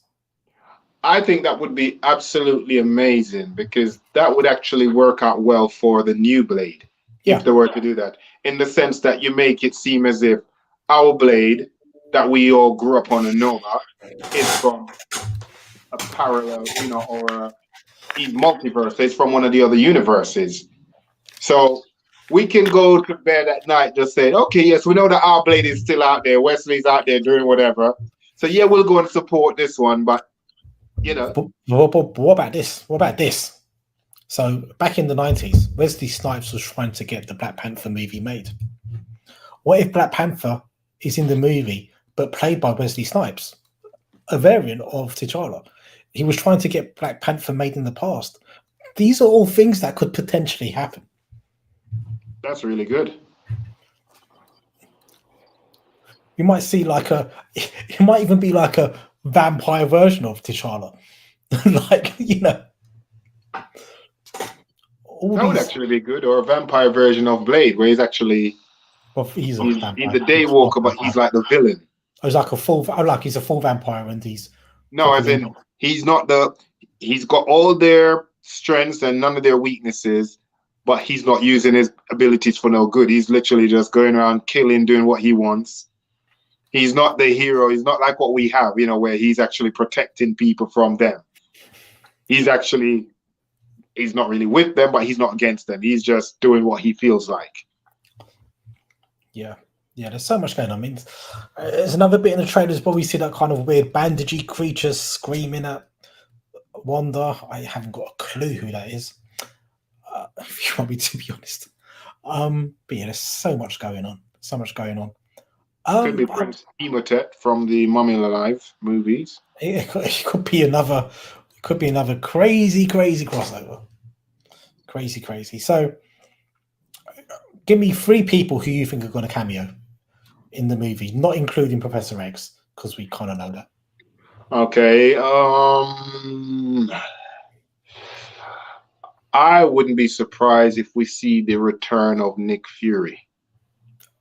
I think that would be absolutely amazing because that would actually work out well for the new Blade if Yeah, they were to do that. In the sense that you make it seem as if our Blade that we all grew up on and know about is from a parallel, or he's multiverse. It's from one of the other universes. So we can go to bed at night just saying, okay, yes, we know that our Blade is still out there. Wesley's out there doing whatever. So yeah, we'll go and support this one, but you know, but what about this? What about this? So back in the 90s, Wesley Snipes was trying to get the Black Panther movie made. What if Black Panther is in the movie but played by Wesley Snipes, a variant of T'Challa? He was trying to get Black Panther made in the past. These are all things that could potentially happen. that's really good. You might see it might even be like a vampire version of T'Challa. Like, all That would these. actually be good, or a vampire version of Blade, where he's actually Well, he's a he's vampire. a day walker, but he's like the villain. He's like a full. I like he's a full vampire, and he's No, as properly. in he's not the he's got all their strengths and none of their weaknesses, but he's not using his abilities for no good. He's literally just going around killing, doing what he wants. He's not the hero. He's not like what we have, where he's actually protecting people from them. He's not really with them, but he's not against them. He's just doing what he feels like. Yeah, there's so much going on. I mean, there's another bit in the trailers where we see that kind of weird bandagey creature screaming at Wanda. I haven't got a clue who that is. If you want me to be honest. But yeah, there's so much going on. So much going on. Could be Prince Imhotep from the Mummy Alive movies. It could be another. It could be another crazy crossover. Crazy. So, give me 3 people who you think are going to cameo in the movie, not including Professor X, because we kind of know that. Okay. I wouldn't be surprised if we see the return of Nick Fury.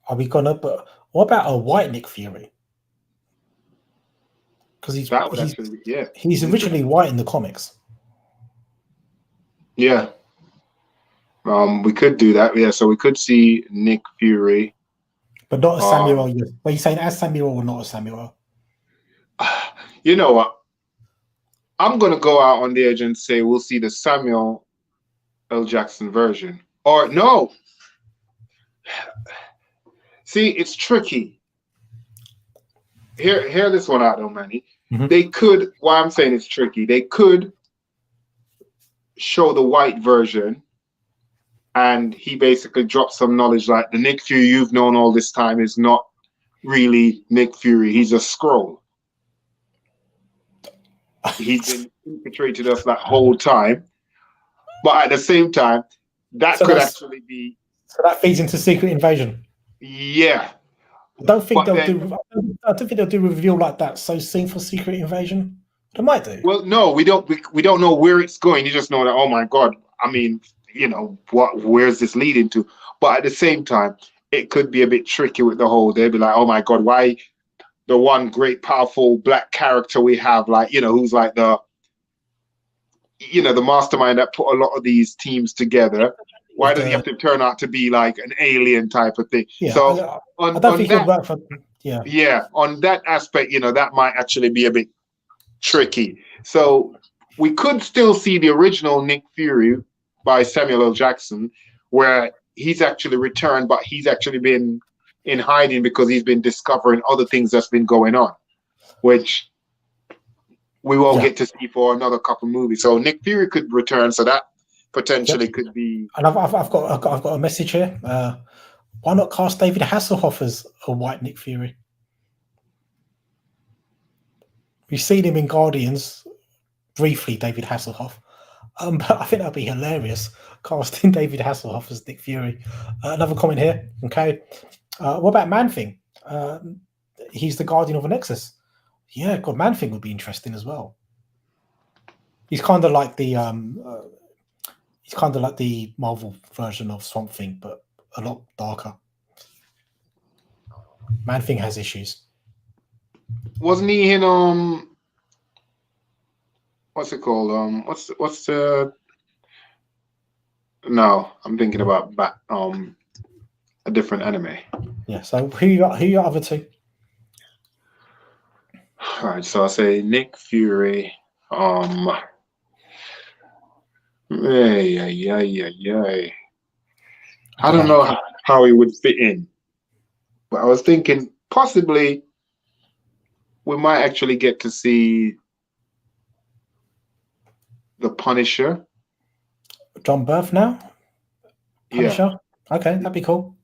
Are we gonna? But what about a white Nick Fury? Because he's originally white in the comics. Yeah. We could do that. Yeah, so we could see Nick Fury, but not as Samuel. Are you saying as Samuel or not as Samuel? You know what? I'm gonna go out on the edge and say we'll see the Samuel L. Jackson version. Or no. See, it's tricky. Hear this one out though, Manny. Mm-hmm. They could, why I'm saying it's tricky, they could show the white version and he basically drops some knowledge like the Nick Fury you've known all this time is not really Nick Fury. He's a Skrull. He's been infiltrated us that whole time. But at the same time, that could actually be... So that feeds into Secret Invasion. Yeah. I don't think they'll do a reveal like that so soon for Secret Invasion. They might do. Well, no, we don't know where it's going. You just know that, oh my God, I mean, where's this leading to? But at the same time, it could be a bit tricky with the whole, they'd be like, oh my God, why the one great powerful black character we have, like, who's like the mastermind that put a lot of these teams together, why does he have to turn out to be like an alien type of thing? Yeah, so I don't think that, work for, yeah, on that aspect, that might actually be a bit tricky. So we could still see the original Nick Fury by Samuel L. Jackson, where he's actually returned, but he's actually been in hiding because he's been discovering other things that's been going on, which we won't get to see for another couple movies. So Nick Fury could return, so that potentially could be. And I've got a message here. Why not cast David Hasselhoff as a white Nick Fury? We've seen him in Guardians briefly, David Hasselhoff. But I think that'd be hilarious, casting David Hasselhoff as Nick Fury. Another comment here. Okay, what about Man-Thing? He's the guardian of a Nexus. Yeah, God, Man-Thing would be interesting as well. He's kind of like the Marvel version of Swamp Thing, but a lot darker. Man-Thing has issues. Wasn't he in what's it called? What's the no? I'm thinking about a different anime. Yeah. So who your other two? All right, so I'll say Nick Fury. Ay, ay, ay, ay, ay. I don't know how he would fit in, but I was thinking possibly we might actually get to see the Punisher. John Berth now. Punisher. Yeah, Okay, that'd be cool.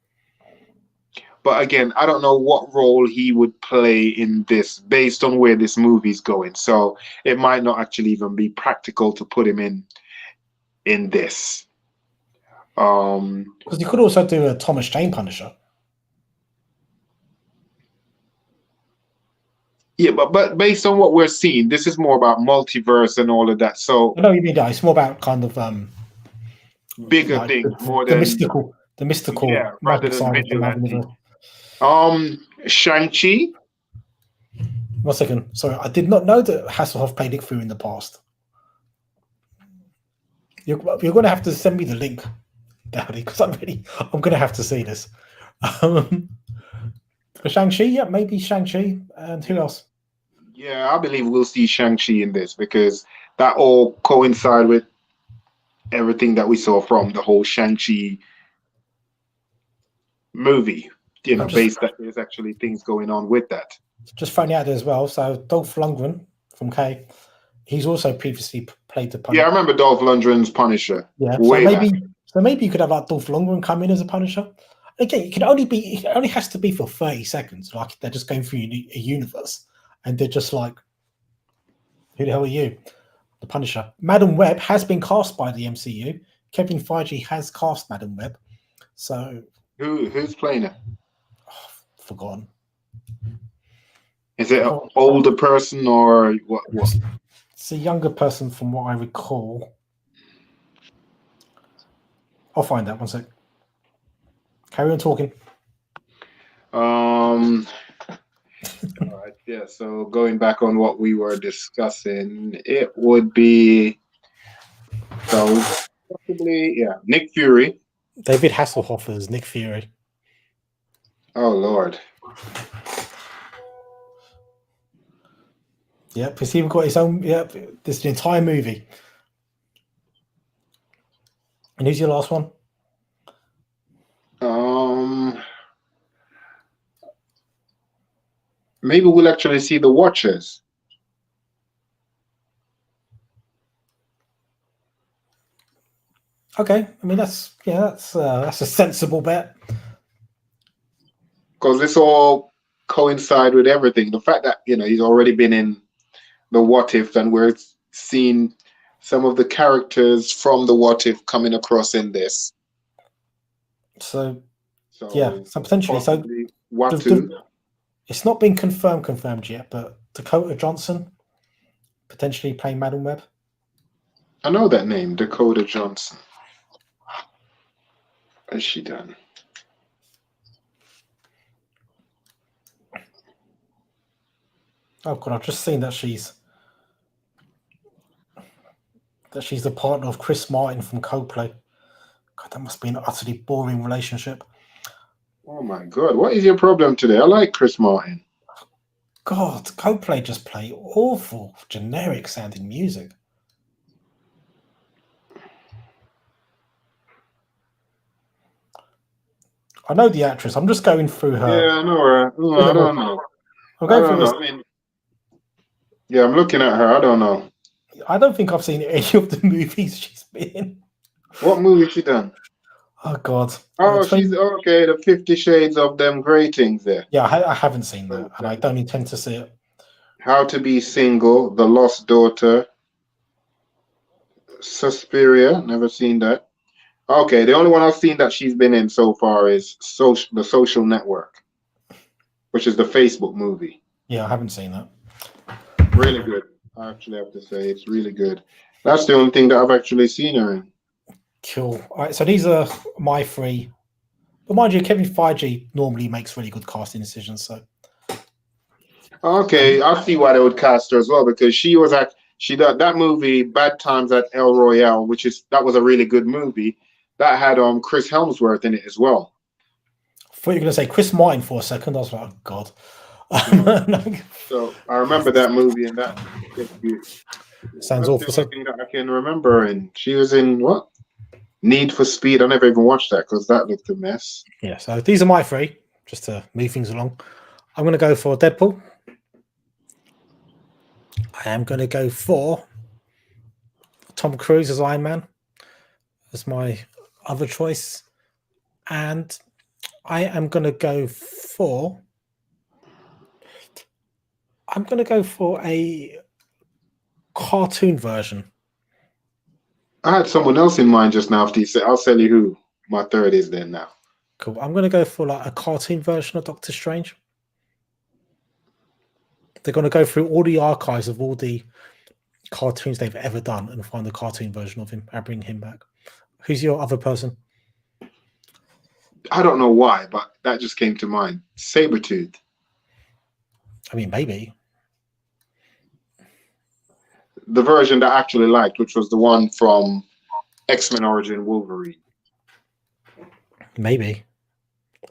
but again, I don't know what role he would play in this based on where this movie's going. So it might not actually even be practical to put him in this. Because you could also do a Thomas Jane Punisher. Yeah, but based on what we're seeing, this is more about multiverse and all of that. So I know what you mean. That it's more about kind of bigger like things, more the than mystical yeah, rather magic than side of the Marvel vigilante. universe. Shang-Chi. 1 second. Sorry, I did not know that Hasselhoff played Nick Fury in the past. You're going to have to send me the link, Dowdy, because I'm going to have to see this. Shang-Chi, yeah, maybe Shang-Chi. And who else? Yeah, I believe we'll see Shang-Chi in this because that all coincide with everything that we saw from the whole Shang-Chi movie. You know, based that there's actually things going on with that. Just finding out there as well. So Dolph Lundgren from K, he's also previously played the Punisher. Yeah, I remember Dolph Lundgren's Punisher. Yeah, Way so maybe you could have like Dolph Lundgren come in as a Punisher. Again, it only has to be for 30 seconds. Like they're just going through a universe, and they're just like, "Who the hell are you?" The Punisher. Madam Web has been cast by the MCU. Kevin Feige has cast Madam Web. So who's playing it? Oh, forgotten. Is it an older person or what? It's a younger person from what I recall. I'll find out 1 sec. Carry on talking. All right, yeah. So going back on what we were discussing, it would be possibly Nick Fury. David Hasselhoff as Nick Fury. Oh Lord. Yeah, because he's got his own. Yeah, this is the entire movie. And who's your last one? Maybe we'll actually see the Watchers. Okay, I mean that's a sensible bet. Because this all coincide with everything. The fact that he's already been in the What If, and we're seeing some of the characters from the What If coming across in this. So potentially. So it's not been confirmed yet, but Dakota Johnson potentially playing Madam Web. I know that name, Dakota Johnson. What has she done? Oh God, I've just seen that she's the partner of Chris Martin from Coldplay. God, that must be an utterly boring relationship. Oh my God, what is your problem today? I like Chris Martin. God, Coldplay just play awful, generic sounding music. I know the actress. I'm just going through her. Yeah, I know her. No, I don't know. I'm going through this. I mean, yeah, I'm looking at her. I don't know. I don't think I've seen any of the movies she's been in. What movie she done? Oh God. Oh, she's okay. The 50 Shades of them great things there. Yeah, I haven't seen that, and I don't intend to see it. How to Be Single, The Lost Daughter, Suspiria. Never seen that. Okay, the only one I've seen that she's been in so far is The Social Network, which is the Facebook movie. Yeah, I haven't seen that. Really good. I actually have to say it's really good. That's the only thing that I've actually seen her in. Cool. All right, so these are my three. But mind you, Kevin Feige normally makes really good casting decisions. So okay, I see why they would cast her as well, because she She did that movie, Bad Times at El Royale, that was a really good movie. That had Chris Helmsworth in it as well. I thought you were going to say Chris Martin for a second. I was like, oh, God. So I remember that movie, and that Sounds that's awful. the only thing that I can remember. And she was in what? Need for Speed. I never even watched that because that looked a mess. Yeah, so these are my three, just to move things along. I'm going to go for Deadpool. I am going to go for Tom Cruise as Iron Man as my other choice. And I am going to go for... I'm going to go for a cartoon version. I had someone else in mind just now after you said. I'll tell you who my third is then now. Cool. I'm going to go for like a cartoon version of Doctor Strange. They're going to go through all the archives of all the cartoons they've ever done and find the cartoon version of him and bring him back. Who's your other person? I don't know why, but that just came to mind. Sabretooth. I mean, maybe. The version that I actually liked, which was the one from X-Men Origin Wolverine. Maybe.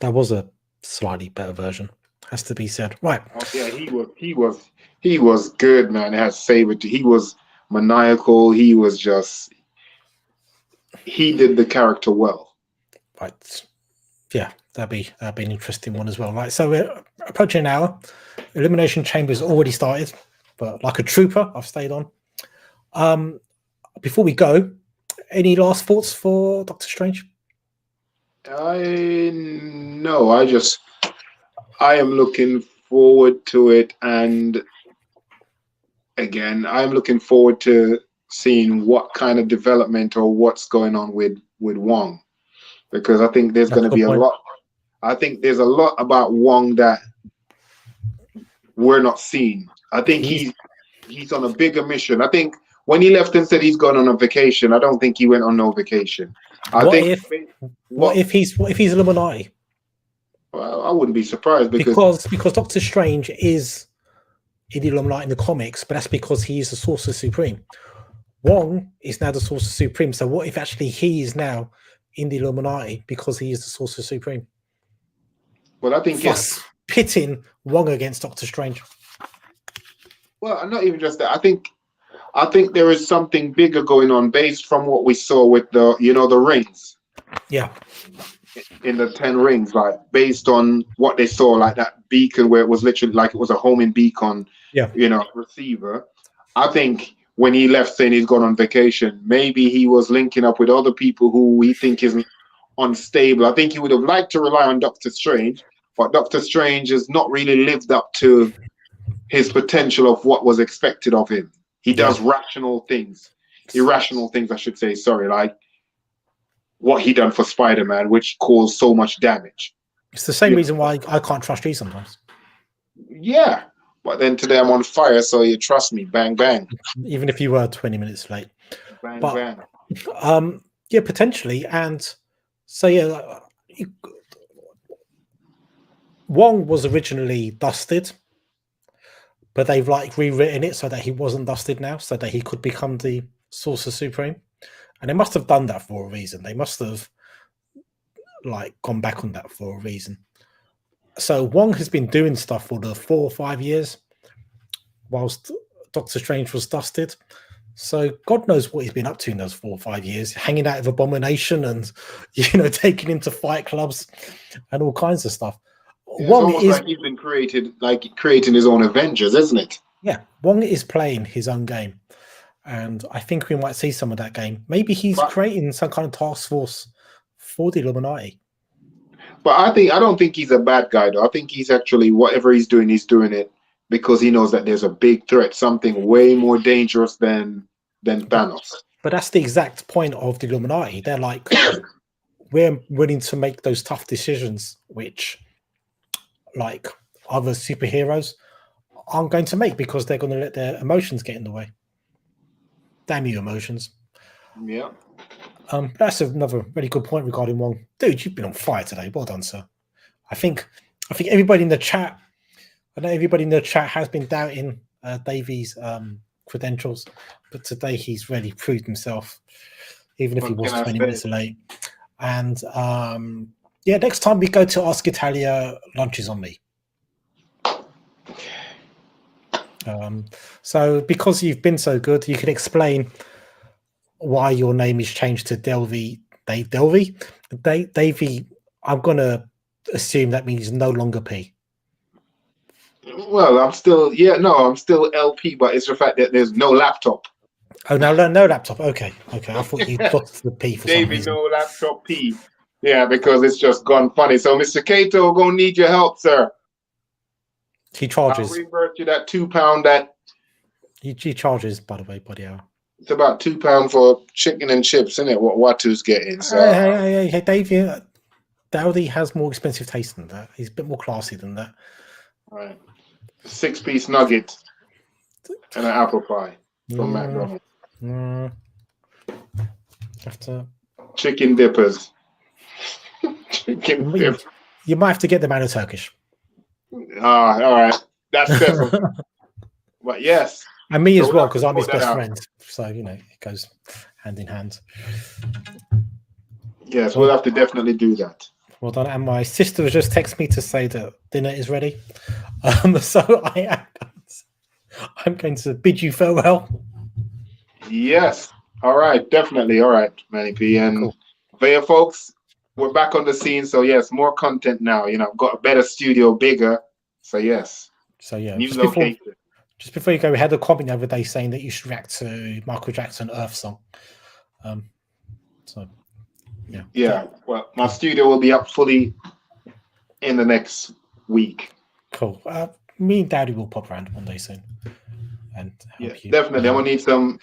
That was a slightly better version, has to be said. Right. Oh, yeah, he was good, man. It had Sabretooth. He was maniacal. He did the character well. Right. Yeah, that'd be an interesting one as well. Right. So we're approaching an hour. Elimination Chamber's already started, but like a trooper, I've stayed on. Before we go, any last thoughts for Doctor Strange? I am looking forward to it, and again, I'm looking forward to seeing what kind of development or what's going on with Wong, because I think there's going to be a lot. I think there's a lot about Wong that we're not seeing. I think he's on a bigger mission. I think when he left and said he's gone on a vacation, I don't think he went on no vacation. What if he's Illuminati? Well, I wouldn't be surprised because Doctor Strange is in the Illuminati in the comics, but that's because he is the Sorcerer Supreme. Wong is now the Sorcerer Supreme. So what if actually he is now in the Illuminati because he is the Sorcerer Supreme? Well, I think pitting Wong against Doctor Strange. Well, not even just that. I think there is something bigger going on based from what we saw with the rings. Yeah. In the 10 rings, like based on what they saw, like that beacon where it was literally like it was a homing beacon, receiver. I think when he left saying he's gone on vacation, maybe he was linking up with other people who we think is unstable. I think he would have liked to rely on Doctor Strange, but Doctor Strange has not really lived up to his potential of what was expected of him. He does irrational things, I should say, like what he done for Spider-Man, which caused so much damage. It's the same reason why I can't trust you sometimes. Yeah, but then today I'm on fire, so you trust me. Bang, bang. Even if you were 20 minutes late. Bang, bang. Yeah, potentially. And so, Wong was originally dusted, but they've rewritten it so that he wasn't dusted now, so that he could become the Sorcerer Supreme. And they must have done that for a reason. They must have gone back on that for a reason. So Wong has been doing stuff for the 4 or 5 years whilst Doctor Strange was dusted. So God knows what he's been up to in those 4 or 5 years, hanging out of Abomination and, taking him to fight clubs and all kinds of stuff. It's almost like he's been creating his own Avengers, isn't it? Yeah, Wong is playing his own game. And I think we might see some of that game. Maybe he's creating some kind of task force for the Illuminati. But I don't think he's a bad guy, though. I think he's actually, whatever he's doing it because he knows that there's a big threat, something way more dangerous than Thanos. But that's the exact point of the Illuminati. They're like, we're willing to make those tough decisions, which other superheroes aren't going to make because they're going to let their emotions get in the way. Damn you, emotions. Yeah. That's another really good point regarding Wong. Dude, you've been on fire today. Well done, sir. I think everybody in the chat, has been doubting Davies' credentials, but today he's really proved himself, even if he What was can I 20 say? minutes late. And yeah, next time we go to Ask Italia, lunch is on me. So because you've been so good, you can explain why your name is changed to Davey. Davey, I'm gonna assume that means no longer P. Well, I'm still LP, but it's the fact that there's no laptop. Oh, no laptop. Okay. I thought you lost the P for some Davey, reason. no laptop P. Yeah, because it's just gone funny. So, Mr. Cato, gonna need your help, sir. He charges. I'll reimburse you that £2 that. He charges, by the way, by the hour. It's about £2 for chicken and chips, isn't it? What Watu's getting. So, hey, Dave, Dowdy has more expensive taste than that. He's a bit more classy than that. right. 6-piece nugget and an apple pie from McDonald's. Have to. Chicken dippers. Chicken dippers. You might have to get them out of Turkish. All right. That's definitely. But yes. And me as well, because I'm his best friend. So, it goes hand in hand. Yes, we'll have to definitely do that. Well done. And my sister has just texted me to say that dinner is ready. So I'm going to bid you farewell. Yes. All right. Definitely. All right, Manny P. And cool. There, folks, we're back on the scene. So, yes, more content now. I've got a better studio, bigger. So, yes. So, yeah. New location. Just before you go, we had a comment the other day saying that you should react to Michael Jackson Earth Song. So, yeah. Yeah. Well, my studio will be up fully in the next week. Cool. Me and Daddy will pop around one day soon. And help you. Definitely. I'm going to need some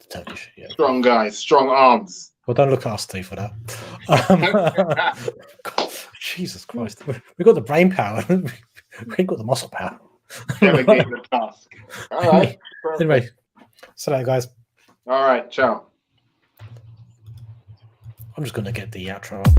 Turkish, strong guys, strong arms. Well, don't look at us two for that. God, Jesus Christ. We've got the brain power. We ain't got the muscle power. Delegate the task. All right. Anyway, so guys. All right. Ciao. I'm just going to get the outro up.